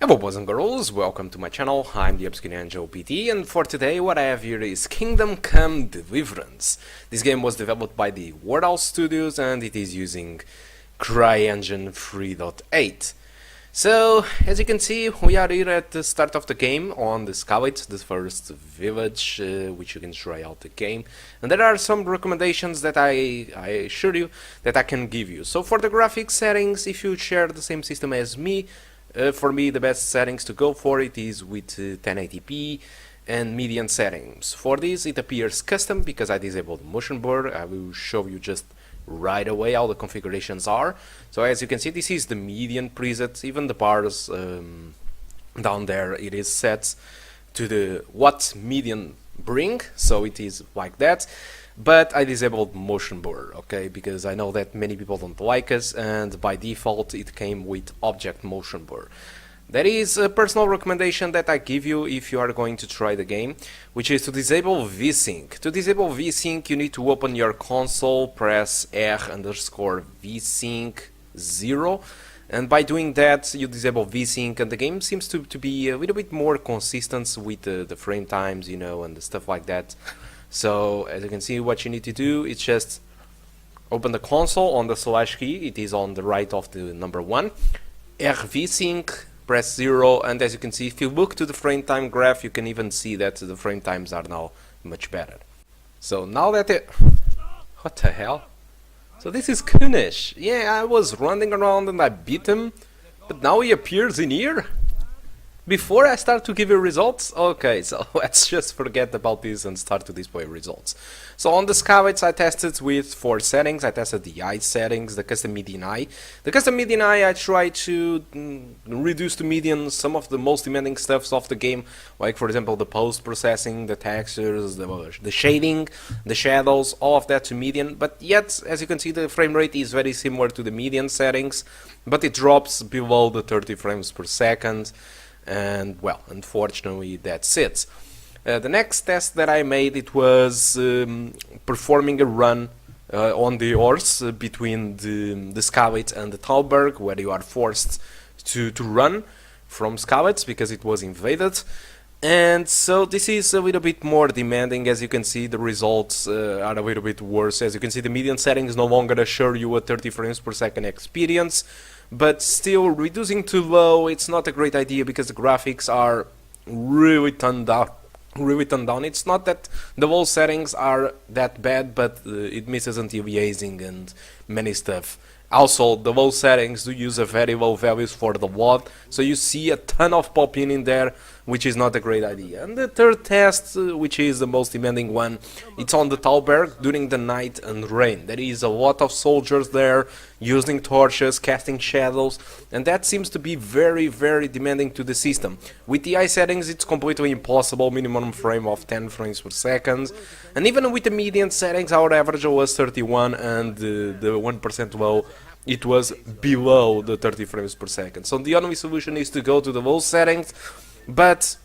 Hello boys and girls, welcome to my channel. I'm the Angel PT, and for today what I have here is Kingdom Come Deliverance. This game was developed by the Wondershare Studios and it is using CryEngine 3.8. So, as you can see, we are here at the start of the game on the Gigabyte, the first village, which you can try out the game. And there are some recommendations that I assure you that I can give you. So for the graphics settings, if you share the same system as me, for me the best settings to go for it is with 1080p and median settings. For this it appears custom because I disabled motion blur. I will show you just right away how the configurations are. So as you can see, this is the median preset. Even the bars down there, it is set to the what median bring, so it is like that. But I disabled motion blur, okay, because I know that many people don't like us, and by default it came with object motion blur. That is a personal recommendation that I give you if you are going to try the game, which is to disable VSync. To disable VSync, you need to open your console, press R_VSync 0, and by doing that you disable VSync, and the game seems to be a little bit more consistent with the frame times, you know, and the stuff like that. So as you can see, what you need to do is just open the console on the slash key. It is on the right of the number 1. RVSync, press 0, and as you can see, if you look to the frame time graph, you can even see that the frame times are now much better. So now that it... What the hell? So this is Kunish. Yeah, I was running around and I beat him, but now he appears in here? Before I start to give you results? Okay, so let's just forget about this and start to display results. So on the Gigabyte I tested with 4 settings. I tested the eye settings, the custom median eye. The custom median eye I tried to reduce to median some of the most demanding stuffs of the game, like for example the post-processing, the textures, the shading, the shadows, all of that to median. But yet, as you can see, the frame rate is very similar to the median settings, but it drops below the 30 frames per second. And well, unfortunately that's it. The next test that I made, it was performing a run on the horse between the Gigabyte and the Talberg, where you are forced to run from Gigabyte because it was invaded. And so this is a little bit more demanding. As you can see, the results are a little bit worse. As you can see, the median settings no longer assure you a 30 frames per second experience, but still reducing to low, it's not a great idea because the graphics are really turned down. It's not that the low settings are that bad, but it misses anti-aliasing and many stuff. Also, the low settings do use a very low values for the WOD, so you see a ton of pop-in in there, which is not a great idea. And the third test, which is the most demanding one, it's on the Talberg during the night and rain. There is a lot of soldiers there using torches, casting shadows, and that seems to be very, very demanding to the system. With the eye settings it's completely impossible, minimum frame of 10 frames per second, and even with the median settings our average was 31 and the 1% low, it was below the 30 frames per second. So the only solution is to go to the low settings. But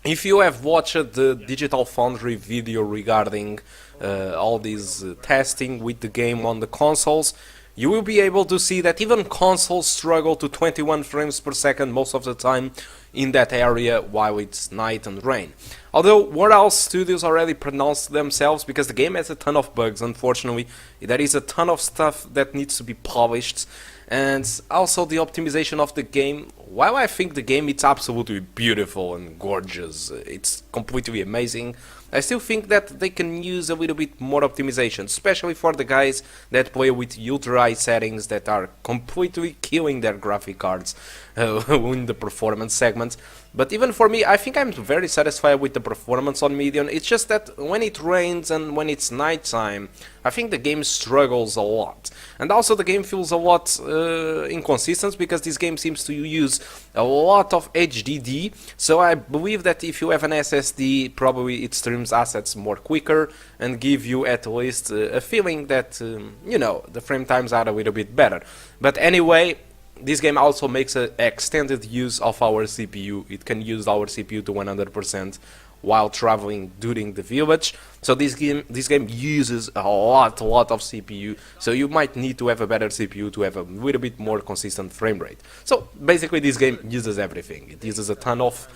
if you have watched the Digital Foundry video regarding all this testing with the game on the consoles, you will be able to see that even consoles struggle to 21 frames per second most of the time in that area while it's night and rain. Although Wondershare Studios already pronounced themselves because the game has a ton of bugs, unfortunately. There is a ton of stuff that needs to be polished, and also the optimization of the game. While I think the game it's absolutely beautiful and gorgeous, it's completely amazing, I still think that they can use a little bit more optimization, especially for the guys that play with ultra high settings that are completely killing their graphic cards in the performance segment. But even for me, I think I'm very satisfied with the performance on medium. It's just that when it rains and when it's nighttime, I think the game struggles a lot. And also the game feels a lot inconsistent because this game seems to use a lot of HDD. So I believe that if you have an SSD, probably it streams assets more quicker and give you at least a feeling that, you know, the frame times are a little bit better. But anyway, this game also makes an extended use of our CPU. It can use our CPU to 100% while traveling during the village. So this game uses a lot of CPU, so you might need to have a better CPU to have a little bit more consistent frame rate. So basically this game uses everything. It uses a ton of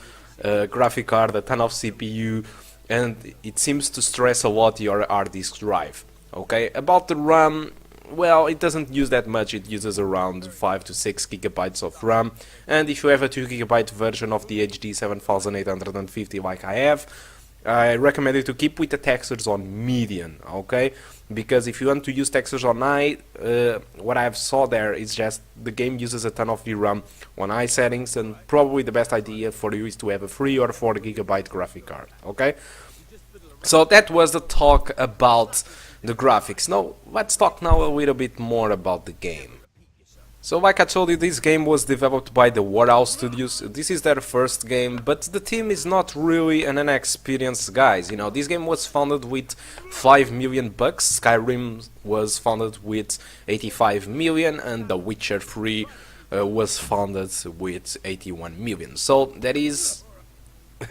graphic card, a ton of CPU, and it seems to stress a lot your hard disk drive. Okay, about the RAM, well, it doesn't use that much. It uses around 5 to 6 gigabytes of RAM, and if you have a 2 gigabyte version of the HD 7850 like I have, I recommend you to keep with the textures on medium, okay? Because if you want to use textures on high, what I saw there is just the game uses a ton of VRAM on high settings, and probably the best idea for you is to have a 3 or 4 gigabyte graphic card, okay? So that was the talk about the graphics. Now let's talk now a little bit more about the game. So like I told you, this game was developed by the Warehouse Studios. This is their first game, but the team is not really an inexperienced guys. You know, this game was founded with 5 million bucks, Skyrim was founded with 85 million, and The Witcher 3 was founded with 81 million. So that is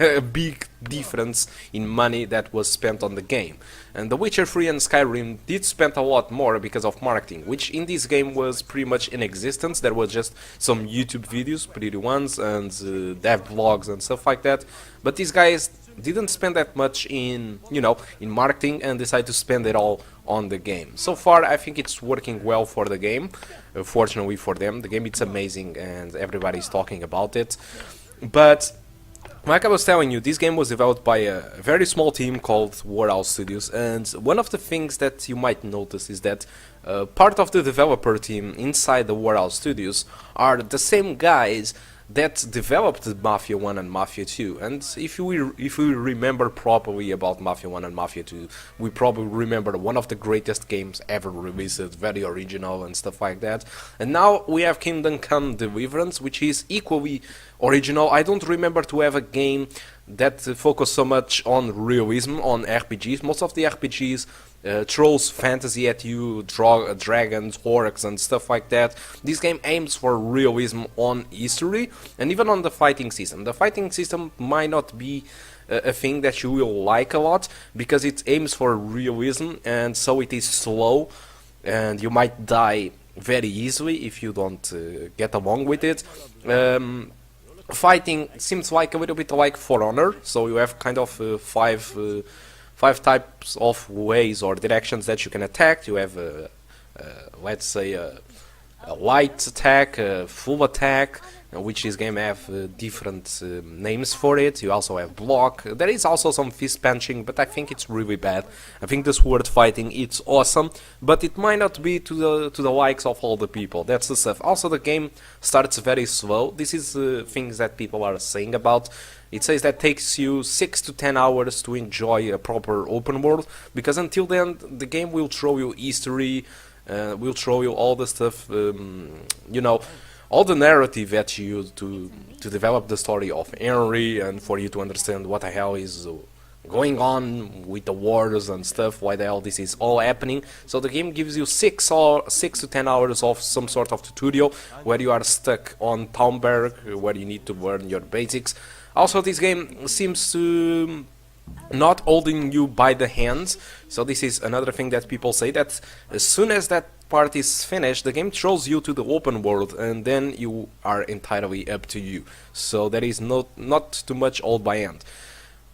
a big difference in money that was spent on the game. And The Witcher 3 and Skyrim did spend a lot more because of marketing, which in this game was pretty much in existence. There was just some YouTube videos, pretty ones, and dev blogs and stuff like that. But these guys didn't spend that much in, you know, in marketing, and decided to spend it all on the game. So far I think it's working well for the game. Fortunately for them, the game is amazing and everybody's talking about it. But like I was telling you, this game was developed by a very small team called Warehouse Studios, and one of the things that you might notice is that part of the developer team inside the Warehouse Studios are the same guys that developed Mafia 1 and Mafia 2. And if we remember properly about Mafia 1 and Mafia 2, we probably remember one of the greatest games ever released, very original and stuff like that. And now we have Kingdom Come Deliverance, which is equally original. I don't remember to have a game that focus so much on realism, on RPGs. Most of the RPGs throws fantasy at you, dragons, orcs and stuff like that. This game aims for realism on history and even on the fighting system. The fighting system might not be a thing that you will like a lot, because it aims for realism, and so it is slow and you might die very easily if you don't get along with it. Fighting seems like a little bit like For Honor, so you have kind of five types of ways or directions that you can attack. You have let's say a light attack, a full attack, which this game have different names for it. You also have block. There is also some fist punching, but I think it's really bad. I think the sword fighting, it's awesome, but it might not be to the likes of all the people. That's the stuff. Also, the game starts very slow. This is things that people are saying about. It says that takes you 6 to 10 hours to enjoy a proper open world, because until then the game will throw you history, will throw you all the stuff, you know, all the narrative that you use to develop the story of Henry, and for you to understand what the hell is going on with the wars and stuff, why the hell this is all happening. So the game gives you 6 to 10 hours of some sort of tutorial where you are stuck on Townberg, where you need to learn your basics. Also, this game seems to not holding you by the hands, so this is another thing that people say, that as soon as that part is finished, the game throws you to the open world, and then you are entirely up to you. So there is not too much hold by hand.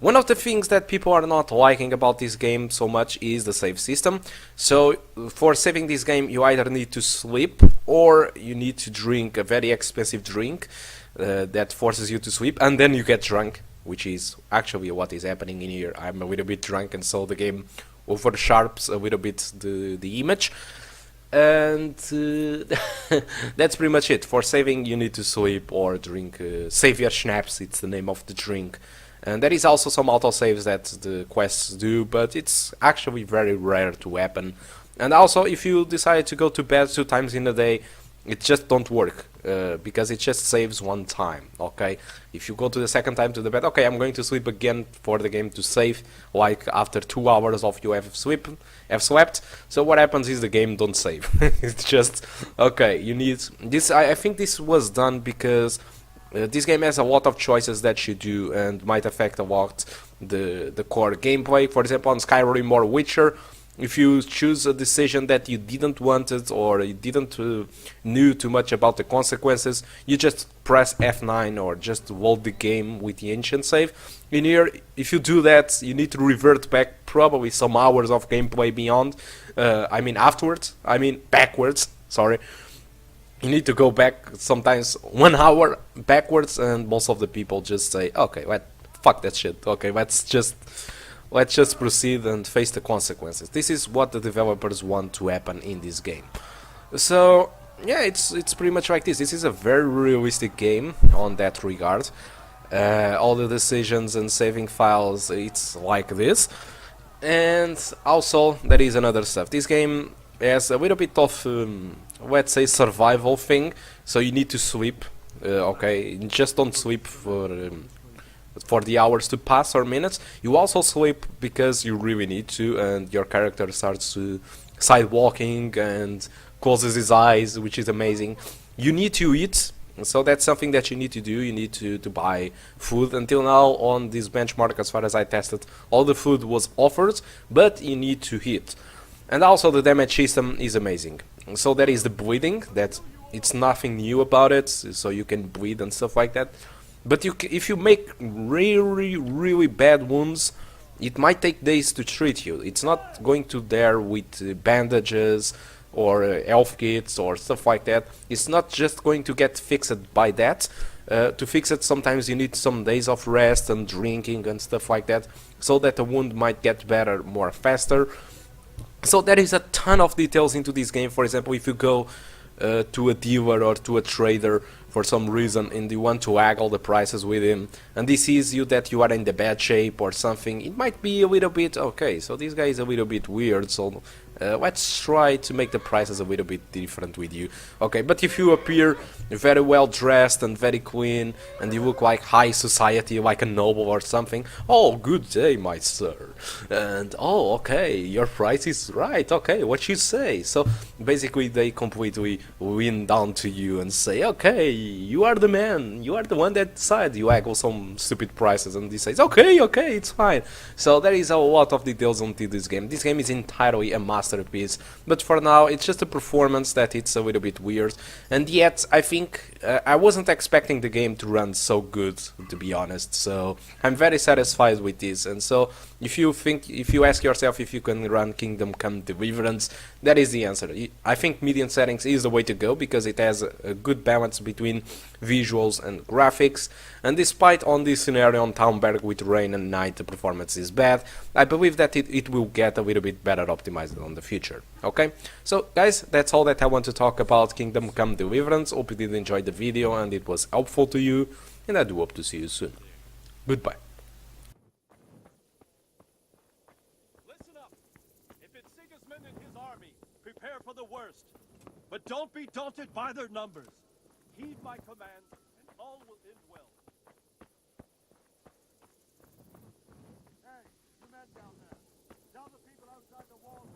One of the things that people are not liking about this game so much is the save system. So for saving this game, you either need to sleep or you need to drink a very expensive drink that forces you to sleep, and then you get drunk, which is actually what is happening in here. I'm a little bit drunk, and so the game oversharps a little bit the image. And that's pretty much it. For saving, you need to sleep or drink Savior Schnapps, it's the name of the drink. And there is also some autosaves that the quests do, but it's actually very rare to happen. And also, if you decide to go to bed 2 times in a day, it just don't work, because it just saves 1 time, okay? If you go to the second time to the bed, okay, I'm going to sleep again for the game to save, like after 2 hours of you have slept. So what happens is the game don't save. It's just, okay, you need this. I think this was done because this game has a lot of choices that you do and might affect a lot the core gameplay. For example, on Skyrim or Witcher, if you choose a decision that you didn't want it, or you didn't knew too much about the consequences, you just press F9 or just hold the game with the ancient save. In here, if you do that, you need to revert back probably some hours of gameplay beyond, backwards, sorry. You need to go back sometimes 1 hour backwards, and most of the people just say, okay, fuck that shit, okay, let's just proceed and face the consequences. This is what the developers want to happen in this game. So yeah, it's pretty much like this. This is a very realistic game on that regard. All the decisions and saving files, it's like this. And also there is another stuff. This game has a little bit of let's say survival thing. So you need to sleep. Okay, just don't sleep for the hours to pass or minutes. You also sleep because you really need to, and your character starts to sidewalking and closes his eyes, which is amazing. You need to eat, so that's something that you need to do. You need to buy food. Until now on this benchmark, as far as I tested, all the food was offered, but you need to eat. And also the damage system is amazing. So there is the bleeding, that it's nothing new about it, so you can bleed and stuff like that. But if you make really bad wounds, it might take days to treat you. It's not going to there with bandages or health kits or stuff like that. It's not just going to get fixed by that. To fix it, sometimes you need some days of rest and drinking and stuff like that, so that the wound might get better more faster. So there is a ton of details into this game. For example, if you go to a dealer or to a trader for some reason and you want to haggle the prices with him, and he sees you that you are in the bad shape or something, it might be a little bit, okay, so this guy is a little bit weird, so let's try to make the prices a little bit different with you. Okay, but if you appear very well dressed and very clean, and you look like high society, like a noble or something, oh, good day, my sir, and oh, okay, your price is right, okay, what you say. So basically they completely lean down to you and say, okay, you are the man, you are the one that decides. You haggle some stupid prices and he says, okay, it's fine. So there is a lot of details onto this game. This game is entirely a masterpiece, but for now it's just a performance that it's a little bit weird, and yet I think I wasn't expecting the game to run so good, to be honest, so I'm very satisfied with this. And so if you ask yourself if you can run Kingdom Come Deliverance, that is the answer. I think medium settings is the way to go, because it has a good balance between visuals and graphics, and despite on this scenario on Townberg with rain and night the performance is bad, I believe that it will get a little bit better optimized on the future. Okay, so guys, that's all that I want to talk about Kingdom Come Deliverance. Hope you did enjoy the video and it was helpful to you, and I do hope to see you soon. Goodbye. Listen up. If it's Sigismund and his army, prepare for the worst. But don't be daunted by their numbers. Heed my commands, and all will end well. Hey, you men down there. Tell the people outside the walls